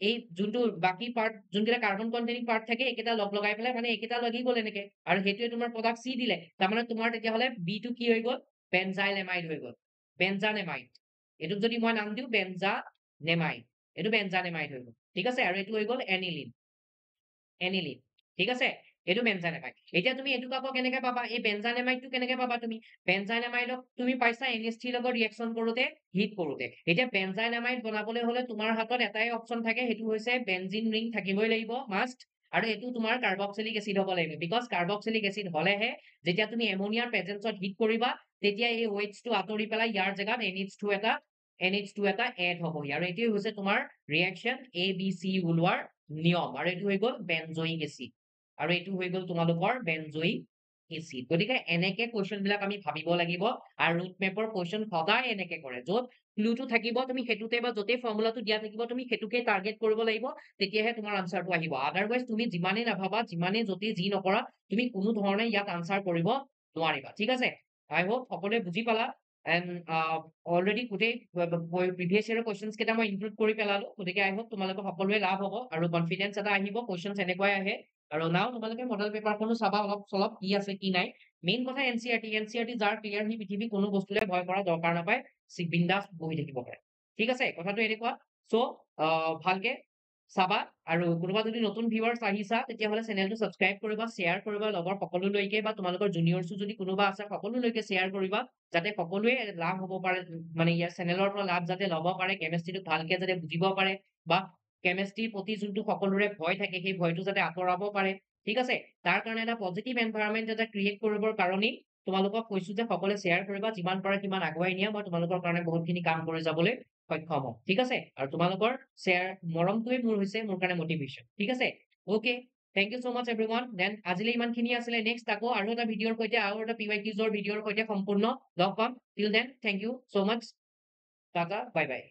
এই যোনটো বাকী পাৰ্ট যোনকেইটা কাৰ্বন কন্টেইনিং পাৰ্ট থাকে এইকেইটা লগ লগাই পেলাই মানে এইকেইটা লাগি গ'ল এনেকে আৰু সেইটোৱে তোমাৰ প্ৰডাক্ট চি দিলে তাৰমানে তোমাৰ তেতিয়াহ'লে বি টো কি হৈ গ'ল বেনজাইল এমাইড হৈ গ'ল বেনজানেমাইড এইটোক যদি মই নাম দিওঁ বেনজানেমাইড এইটো বেনজানেমাইড হৈ গ'ল ঠিক আছে আৰু এইটো হৈ গ'ল এনিলিন এনিলিন ঠিক আছে এইটো বেনজানেমাইড এতিয়া তুমি এইটোক আকৌ কেনেকে পাবা এই বেনজানেমাইডটো কেনেকে পাবা তুমি বেনজানেমাইডক তুমি পাইছা NH3 লগত ৰিয়েকশ্যন কৰোতে হিট কৰোতে এতিয়া বেনজানেমাইড বনাবলৈ হলে তোমাৰ হাতত এটাই অপচন থাকে সেইটো হৈছে বেনজিন ৰিং থাকিবই লাগিব মাষ্ট আৰু এইটো তোমাৰ কাৰ্বক্সিলিক এচিড হ'ব লাগিব বিকজ কাৰ্বক্সিলিক এচিড হলেহে যেতিয়া তুমি এমোনিয়াৰ প্ৰেজেন্সত হিট কৰিবা তেতিয়া এই OH টো আঁতৰি পেলাই ইয়াৰ জেগাত NH2 এটা এড হ'বহি আৰু এইটোৱে হৈছে তোমাৰ ৰিয়েকশ্যন ABC ওলোৱাৰ নিয়ম আৰু এইটো হৈ গ'ল বেনজয়িক এচিড আৰু এইটো হৈ গ'ল তোমালোকৰ বেনজয়িক এচিড গতিকে এনেকে কুৱেশ্যন বিলাক আমি ভাবিব লাগিব আৰু ৰুট মেপৰ কুৱেশ্যন সদায় এনেকে কৰে য'ত ক্লুটো থাকিব তুমি সেইটোতে বা য'তেই ফৰ্মুলাটো দিয়া থাকিব তুমি সেইটোকে টাৰ্গেট কৰিব লাগিব তেতিয়াহে তোমাৰ আনচাৰটো আহিব আদাৰৱাইজ তুমি যিমানেই নাভাবা যিমানেই য'তেই যি নকৰা তুমি কোনো ধৰণে ইয়াত আনচাৰ কৰিব নোৱাৰিবা ঠিক আছে আই হোপ সকলোৱে বুজি পালা এণ্ড অলৰেডি গোটেই প্ৰিভিয়াছ ইয়াৰৰ কুৱেশ্যনছ কেইটা মই ইনক্লুড কৰি পেলালো গতিকে আই হোপ তোমালোকৰ সকলোৱে লাভ হ'ব আৰু কনফিডেন্স এটা আহিব কুৱেশ্যনছ এনেকুৱাই আহে আৰু নাও তোমালোকে মডেল পেপাৰখনো চাবা অলপ চলপ কি আছে কি নাই মেইন কথা এনচিআৰটি যাৰ ক্লিয়াৰ সি পৃথিৱী কোনো বস্তুলে ভয় কৰা দৰকাৰ নাপায় বিন্দাছ বহি থাকিব পাৰে ঠিক আছে কথাটো এনেকুৱা চ' ভালকে চাবা আৰু কোনোবা যদি নতুন ভিউৱাৰ্ছ আহিছা তেতিয়াহ'লে চেনেলটো ছাবস্ক্ৰাইব কৰিবা শ্বেয়াৰ কৰিবা লগৰ সকলোলৈকে বা তোমালোকৰ জুনিয়ৰ্ছো যদি কোনোবা আছে সকলোলৈকে শ্বেয়াৰ কৰিবা যাতে সকলোৱে লাভ হ'ব পাৰে মানে ইয়াৰ চেনেলৰ পৰা লাভ যাতে ল'ব পাৰে কেমেষ্ট্ৰিটো ভালকে যাতে বুজিব পাৰে বা কেমেষ্ট্ৰিৰ প্ৰতি যোনটো সকলোৰে ভয় থাকে সেই ভয়টো যাতে আঁতৰাব পাৰে ঠিক আছে তাৰ কাৰণে এটা পজিটিভ এনভাইৰনমেন্ট এটা ক্ৰিয়েট কৰিবৰ কাৰণেই তোমালোকক কৈছো যে সকলোৱে শ্বেয়াৰ কৰিবা যিমান পাৰে সিমান আগুৱাই নিয়া মই তোমালোকৰ কাৰণে বহুতখিনি কাম কৰি যাবলৈ সক্ষম হম ঠিক আছে আৰু তোমালোকৰ শ্বেয়াৰ মৰমটোৱে মোৰ হৈছে মোৰ কাৰণে মটিভেশ্যন ঠিক আছে okay thank you so much everyone then আজিলৈ ইমানখিনি আছিলে নেক্সট আকৌ আৰু এটা ভিডিঅ'ৰ সৈতে আৰু এটা PYQৰ ভিডিঅ'ৰ সৈতে সম্পূৰ্ণ লগ পাম till then thank you so much ta-ta bye by